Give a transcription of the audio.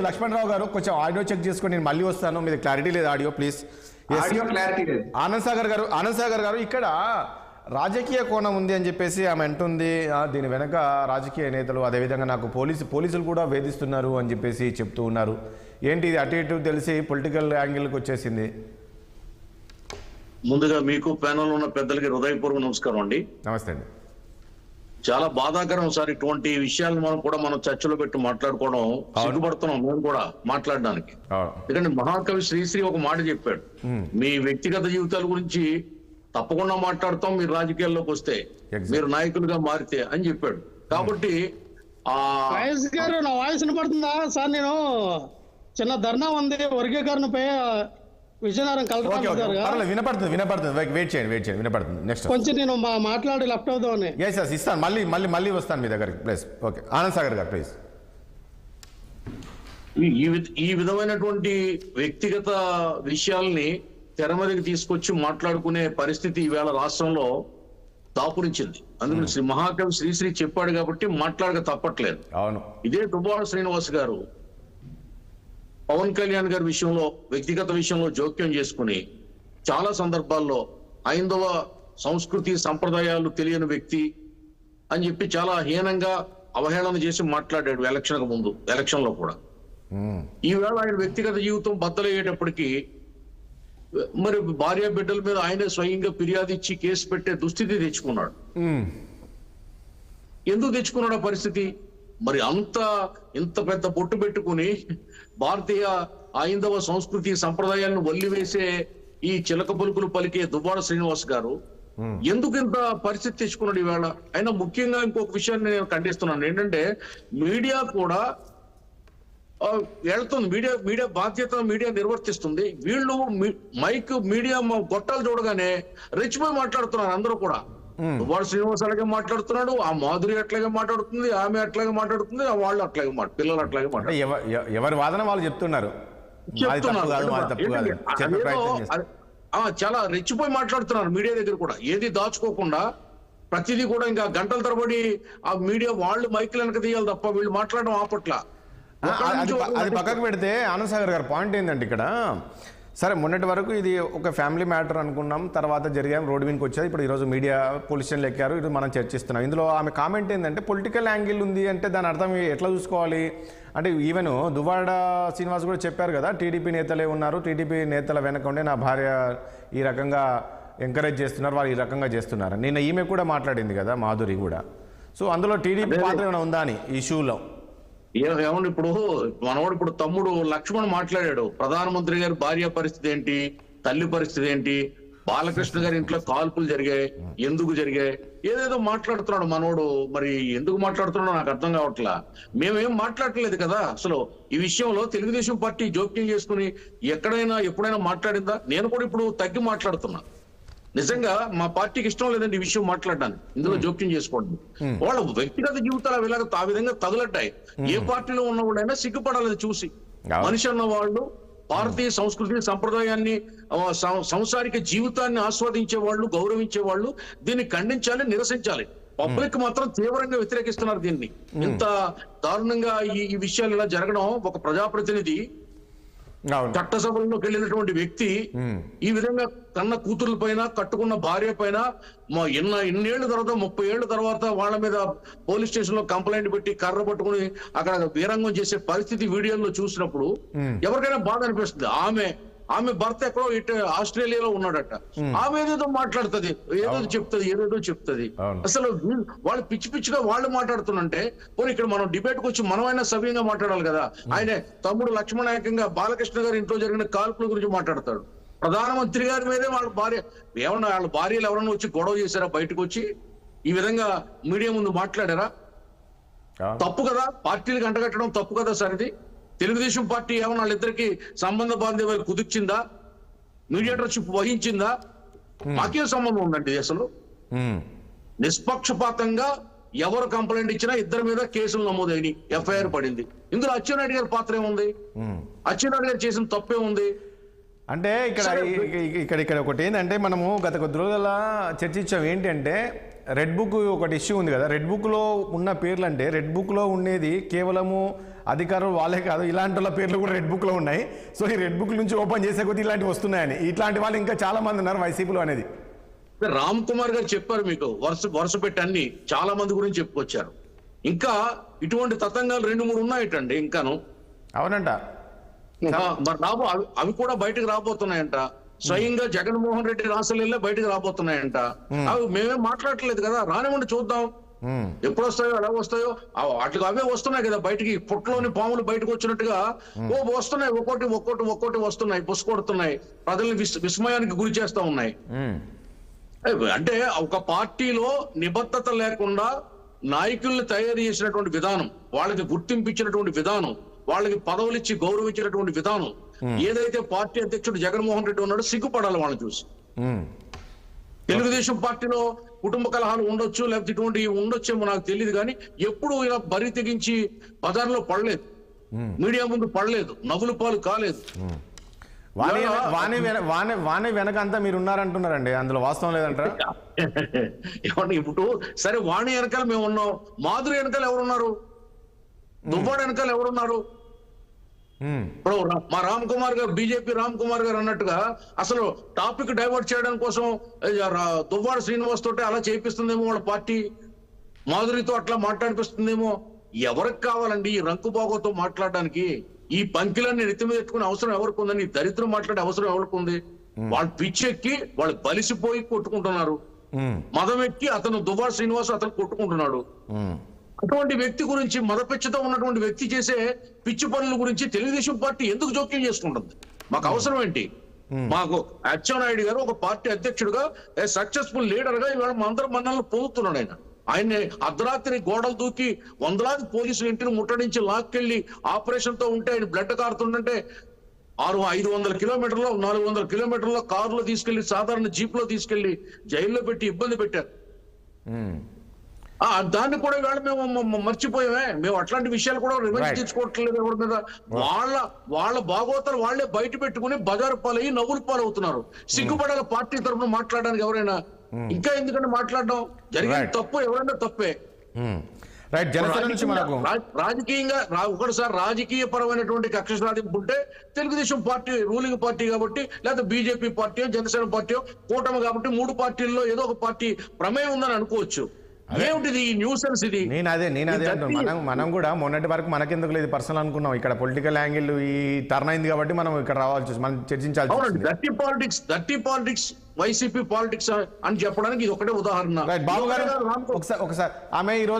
లక్ష్మణరావు గారు కొంచెం audio check చేసుకొని నేను మళ్ళీ వస్తాను. మీద క్లారిటీ లేదు ఆడియో, ప్లీజ్. ఆడియో క్లారిటీ లేదు. ఆనంద్ సాగర్ గారు ఇక్కడ రాజకీయ కోణం ఉంది అని చెప్పేసి ఆమె అంటుంది. దీని వెనక రాజకీయ నేతలు, అదేవిధంగా నాకు పోలీసులు కూడా వేధిస్తున్నారు అని చెప్పేసి చెప్తూ ఉన్నారు. ఏంటి ఇది అటు ఇటు తెలిసి పొలిటికల్ యాంగిల్కి వచ్చేసింది? ముందుగా మీకు ప్యానల్ ఉన్న పెద్దలకి హృదయపూర్వక నమస్కారం అండి. నమస్తే అండి. చాలా బాధాకరం సార్, ఇటువంటి విషయాలను మనం చర్చలో పెట్టి మాట్లాడుకోవడం సిగ్గుపడుతున్నాం మేము కూడా మాట్లాడడానికి. ఎందుకంటే మహాకవి శ్రీశ్రీ ఒక మాట చెప్పాడు, మీ వ్యక్తిగత జీవితాల గురించి తప్పకుండా మాట్లాడతాం మీరు రాజకీయాల్లోకి వస్తే, మీరు నాయకులుగా మారితే అని చెప్పాడు. కాబట్టి నా వాయిస్ వినపడుతుందా సార్? నేను చిన్న ధర్నా ఉంది వర్గీకరణపై విజయనగరం కలెక్టర్ వినపడుతుంది. వెయిట్ చేయండి, వినపడుతుంది. నెక్స్ట్ కొంచెం నేను మాట్లాడి లెఫ్ట్ అవుదామని. ఇస్తాను, మళ్ళీ వస్తాను మీ దగ్గరికి. ప్లీజ్. ఓకే, ఆనంద్ సాగర్ గారు ప్లీజ్. ఈ విధమైనటువంటి వ్యక్తిగత విషయాల్ని తెర మీదకి తీసుకొచ్చి మాట్లాడుకునే పరిస్థితి ఈవేళ రాష్ట్రంలో దాపురించింది. అందుకని మహాకవి శ్రీశ్రీ చెప్పాడు కాబట్టి మాట్లాడక తప్పట్లేదు. అవును. ఇదే దువ్వాడ శ్రీనివాస్ గారు పవన్ కళ్యాణ్ గారి విషయంలో, వ్యక్తిగత విషయంలో జోక్యం చేసుకుని చాలా సందర్భాల్లో హైందవ సంస్కృతి సంప్రదాయాలు తెలియని వ్యక్తి అని చెప్పి చాలా హీనంగా అవహేళన చేసి మాట్లాడాడు ఎలక్షన్ లో కూడా. ఈవేళ ఆయన వ్యక్తిగత జీవితం బద్దలయ్యేటప్పటికీ మరి భార్య బిడ్డల మీద ఆయనే స్వయంగా ఫిర్యాదు ఇచ్చి కేసు పెట్టే దుస్థితి తెచ్చుకున్నాడు. ఎందుకు తెచ్చుకున్నాడు ఆ పరిస్థితి? మరి ఇంత పెద్ద బొట్టు పెట్టుకుని భారతీయ హైందవ సంస్కృతి సంప్రదాయాలను వల్లివేసే ఈ చిలక పలుకులు పలికే దువ్వాడ శ్రీనివాస్ గారు ఎందుకు ఇంత పరిస్థితి తెచ్చుకున్నాడు ఈవేళ? అయినా ముఖ్యంగా ఇంకొక విషయాన్ని నేను ఖండిస్తున్నాను. ఏంటంటే మీడియా కూడా వెళ్తుంది, మీడియా బాధ్యత మీడియా నిర్వర్తిస్తుంది. వీళ్ళు మీడియా గొట్టాలు చూడగానే రెచ్చిపోయి మాట్లాడుతున్నారు అందరూ కూడా. దువ్వాడ శ్రీనివాస్ అలాగే మాట్లాడుతున్నాడు, ఆ మాధురి అట్లాగే మాట్లాడుతుంది, ఆమె అట్లాగే మాట్లాడుతుంది, వాళ్ళు అట్లాగే పిల్లలు అట్లాగే మాట్లాడుతున్నారు. ఎవరి వాదన వాళ్ళు చెప్తున్నారు. చాలా రెచ్చిపోయి మాట్లాడుతున్నారు మీడియా దగ్గర కూడా, ఏది దాచుకోకుండా ప్రతిదీ కూడా. ఇంకా గంటల తరబడి ఆ మీడియా వాళ్ళు మైకులు వెనక తీయాలి తప్ప వీళ్ళు మాట్లాడడం ఆపట్ల. అది పక్కకు పెడితే ఆనంద్ సాగర్ గారు పాయింట్ ఏంటంటే ఇక్కడ, సరే మొన్నటి వరకు ఇది ఒక ఫ్యామిలీ మ్యాటర్ అనుకున్నాం, తర్వాత జరిగాం, రోడ్డు మీదకి వచ్చారు, ఇప్పుడు ఈరోజు మీడియా పోలీస్ స్టేషన్లు ఎక్కారు, ఇది మనం చర్చిస్తున్నాం. ఇందులో ఆమె కామెంట్ ఏంటంటే పొలిటికల్ యాంగిల్ ఉంది అంటే దాని అర్థం ఎట్లా చూసుకోవాలి అంటే, ఈవెన్ దువ్వాడ శ్రీనివాస్ కూడా చెప్పారు కదా, టీడీపీ నేతలే ఉన్నారు, టీడీపీ నేతల వెనక ఉండే నా భార్య ఈ రకంగా ఎంకరేజ్ చేస్తున్నారు, వాళ్ళు ఈ రకంగా చేస్తున్నారు. నిన్న ఈమె కూడా మాట్లాడింది కదా, మాధురి కూడా. సో అందులో టీడీపీ పాత్ర ఏమైనా ఉందా అని ఈ ఇష్యూలో? ఏమన్నా ఇప్పుడు తమ్ముడు లక్ష్మణ్ మాట్లాడాడు, ప్రధానమంత్రి గారి భార్య పరిస్థితి ఏంటి, తల్లి పరిస్థితి ఏంటి, బాలకృష్ణ గారి ఇంట్లో కాల్పులు జరిగాయి, ఎందుకు జరిగాయి, ఏదేదో మాట్లాడుతున్నాడు మనోడు. మరి ఎందుకు మాట్లాడుతున్నాడో నాకు అర్థం కావట్లా. మేమేం మాట్లాడలేదు కదా అసలు ఈ విషయంలో. తెలుగుదేశం పార్టీ జోక్యం చేసుకుని ఎప్పుడైనా మాట్లాడిందా? నేను కూడా ఇప్పుడు తగ్గి మాట్లాడుతున్నా. నిజంగా మా పార్టీకి ఇష్టం లేదండి ఈ విషయం మాట్లాడడానికి, ఇందులో జోక్యం చేసుకోండి. వాళ్ళ వ్యక్తిగత జీవితాలు ఆ విధంగా తగులట్టాయి. ఏ పార్టీలో ఉన్న వాళ్ళైనా సిగ్గుపడాలని చూసి. మనిషి అన్న వాళ్ళు భారతీయ సంస్కృతి సంప్రదాయాన్ని, సంసారిక జీవితాన్ని ఆస్వాదించే వాళ్ళు, గౌరవించే వాళ్ళు దీన్ని ఖండించాలి, నిరసించాలి. పబ్లిక్ మాత్రం తీవ్రంగా వ్యతిరేకిస్తున్నారు దీన్ని. ఇంత దారుణంగా ఈ విషయాలు ఇలా జరగడం, ఒక ప్రజాప్రతినిధి చట్టసభల్లోకి వెళ్ళినటువంటి వ్యక్తి ఈ విధంగా కన్న కూతుర్ల పైన, కట్టుకున్న భార్య పైన ఎన్నేళ్ల తర్వాత, 30 ఏళ్ల తర్వాత వాళ్ళ మీద పోలీస్ స్టేషన్ లో కంప్లైంట్ పెట్టి కర్ర పట్టుకుని అక్కడ వీరంగం చేసే పరిస్థితి వీడియోలో చూసినప్పుడు ఎవరికైనా బాధ అనిపిస్తుంది. ఆమె భర్త ఎక్కడో ఇటు ఆస్ట్రేలియాలో ఉన్నాడట, ఆమె ఏదేదో మాట్లాడుతుంది, ఏదేదో చెప్తుంది. అసలు వాళ్ళు పిచ్చిగా వాళ్ళు మాట్లాడుతుంటే పోనీ ఇక్కడ మనం డిబేట్కి వచ్చి మనమైనా సవ్యంగా మాట్లాడాలి కదా. ఆయన తమ్ముడు లక్ష్మణాయకంగా బాలకృష్ణ గారి ఇంట్లో జరిగిన కాల్పుల గురించి మాట్లాడతాడు. ప్రధానమంత్రి గారి మీదే వాళ్ళ భార్యలు ఎవరన్నా వచ్చి గొడవ చేశారా, బయటకు వచ్చి ఈ విధంగా మీడియా ముందు మాట్లాడారా? తప్పు కదా, పార్టీలకు అంటగట్టడం తప్పు కదా సార్ ఇది. తెలుగుదేశం పార్టీ ఏమన్నా వాళ్ళిద్దరికి సంబంధ బాంధవ్యాలు కుదిర్చిందా, మీడియేటర్షిప్ వహించిందా? మాకే సంబంధం ఉందండి అసలు. నిష్పక్షపాతంగా ఎవరు కంప్లైంట్ ఇచ్చినా ఇద్దరి మీద కేసులు నమోదైనవి, ఎఫ్ఐఆర్ పడింది. ఇందులో అచ్చెన్నాయుడు గారి పాత్ర ఏముంది? అచ్చెన్నాయుడు గారు చేసిన తప్పేముంది? అంటే ఇక్కడ ఒకటి ఏంటంటే, మనము గత కొద్ది రోజుల చర్చించాం ఏంటంటే, రెడ్ బుక్ ఒకటి ఇష్యూ ఉంది కదా. రెడ్ బుక్లో ఉన్న పేర్లు అంటే రెడ్ బుక్లో ఉండేది కేవలము అధికారులు వాళ్ళే కాదు, ఇలాంటి వాళ్ళ పేర్లు కూడా రెడ్ బుక్లో ఉన్నాయి. సో ఈ రెడ్ బుక్ నుంచి ఓపెన్ చేసే కొద్దీ ఇలాంటివి వస్తున్నాయని, ఇట్లాంటి వాళ్ళు ఇంకా చాలా మంది ఉన్నారు వైసీపీలో అనేది. రామ్ కుమార్ గారు చెప్పారు మీకు వరుస పెట్టి అన్ని చాలా మంది గురించి చెప్పుకొచ్చారు. ఇంకా ఇటువంటి తతంగాలు 2-3 ఉన్నాయటండి ఇంకాను. అవునంట. మరి అవి కూడా బయటకు రాబోతున్నాయంట. స్వయంగా జగన్మోహన్ రెడ్డి రాసలీలే బయటకు రాబోతున్నాయంట. అవి మేమేం మాట్లాడట్లేదు కదా, రానివ్వండి చూద్దాం ఎప్పుడు వస్తాయో ఎలా వస్తాయో. వాటికి అవే వస్తున్నాయి కదా బయటికి, పుట్టలోని పాములు బయటకు వచ్చినట్టుగా వస్తున్నాయి. ఒక్కోటి వస్తున్నాయి, కొడుతున్నాయి, ప్రజల్ని విస్మయానికి గురి చేస్తా ఉన్నాయి. అంటే ఒక పార్టీలో నిబద్ధత లేకుండా నాయకుల్ని తయారు చేసినటువంటి విధానం, వాళ్ళకి గుర్తింపించినటువంటి విధానం, వాళ్ళకి పదవులు ఇచ్చి గౌరవించినటువంటి విధానం, ఏదైతే పార్టీ అధ్యక్షుడు జగన్మోహన్ రెడ్డి ఉన్నాడో సిగ్గుపడాలి వాళ్ళని చూసి. తెలుగుదేశం పార్టీలో కుటుంబ కలహాలు ఉండొచ్చు, లేకపోతే ఇటువంటి ఉండొచ్చేమో నాకు తెలియదు, కానీ ఎప్పుడు ఇలా బరి తెగించి బజార్లో పడలేదు, మీడియా ముందు పడలేదు, నవ్వుల పాలు కాలేదు. వాణి వెనక అంతా మీరు ఉన్నారంటున్నారండి, అందులో వాస్తవం లేదంటారా? ఏమన్నా ఇప్పుడు సరే, వాణి వెనకాల మేము ఉన్నాం, మాధురి వెనకాల ఎవరున్నారు, దువ్వాడు వెనకాల ఎవరున్నారు? ఇప్పుడు మా రామ్ కుమార్ గారు, బీజేపీ రామ్ కుమార్ గారు అన్నట్టుగా అసలు టాపిక్ డైవర్ట్ చేయడం కోసం దువ్వాడ శ్రీనివాస్ తోటి అలా చేపిస్తుందేమో వాళ్ళ పార్టీ, మాధురితో అట్లా మాట్లాడిపిస్తుందేమో. ఎవరికి కావాలండి ఈ రంకు బాగోతో మాట్లాడడానికి? ఈ పంకిలన్నీ నెత్తి మీద పెట్టుకునే అవసరం ఎవరికి ఉందని, ఈ దరిద్రం మాట్లాడే అవసరం ఎవరికి ఉంది? వాళ్ళు పిచ్చెక్కి వాళ్ళు బలిసిపోయి కొట్టుకుంటున్నారు, మదం ఎక్కి అతను దువ్వాడ శ్రీనివాస్ అతను కొట్టుకుంటున్నాడు. అటువంటి వ్యక్తి గురించి, మదపిచ్చతో ఉన్నటువంటి వ్యక్తి చేసే పిచ్చి పనుల గురించి తెలుగుదేశం పార్టీ ఎందుకు జోక్యం చేసుకుంటుంది? మాకు అవసరం ఏంటి? మాకు అచ్చెన్నాయుడు గారు ఒక పార్టీ అధ్యక్షుడుగా, సక్సెస్ఫుల్ లీడర్ గా ఇవాళ అందరం మనల్ని పొందుతున్నాడు. ఆయన్ని అర్ధరాత్రి గోడలు దూకి వందలాది పోలీసులు ఇంటిని ముట్టడించి లాక్కెళ్లి ఆపరేషన్ తో ఉంటే ఆయన బ్లడ్ కారుతుందంటే 500 కిలోమీటర్లో 400 కిలోమీటర్లో కారులో తీసుకెళ్లి, సాధారణ జీప్ లో తీసుకెళ్లి జైల్లో పెట్టి ఇబ్బంది పెట్టారు. దాన్ని కూడా ఇవాళ మేము మర్చిపోయామే. మేము అట్లాంటి విషయాలు కూడా రివెంజ్ తీసుకోవట్లేదు ఎవరి మీద. వాళ్ళ భాగవతాలు వాళ్లే బయట పెట్టుకుని బజారు పాలయ్యి నవ్వులు పాలవుతున్నారు. సిగ్గుపడాల పార్టీ తరఫున మాట్లాడడానికి ఎవరైనా. ఇంకా ఎందుకంటే మాట్లాడడం జరిగిన తప్పు, ఎవరైనా తప్పే. రాజకీయంగా ఒకటిసారి రాజకీయ పరమైనటువంటి కక్ష సాధింపు ఉంటే తెలుగుదేశం పార్టీ రూలింగ్ పార్టీ కాబట్టి, లేదా బీజేపీ పార్టీ, జనసేన పార్టీ కూటమి కాబట్టి 3 పార్టీల్లో ఏదో ఒక పార్టీ ప్రమేయం ఉందని అనుకోవచ్చు. ఏమిటిది ఈ న్యూసెన్స్? ఇది నేను అదే మనం కూడా మొన్నటి వరకు మనకెందుకు లేదు పర్సనల్ అనుకున్నాం. ఇక్కడ పొలిటికల్ యాంగిల్ ఈ టర్న్ అయింది కాబట్టి మనం ఇక్కడ రావాల్సి, మనం చర్చించాల్సి. దర్టీ పాలిటిక్స్ వైసీపీ పాలిటిక్స్ అని చెప్పడానికి ఇది ఒకటే ఉదాహరణ. బాబు గారు ఒకసారి ఆమె ఈరోజు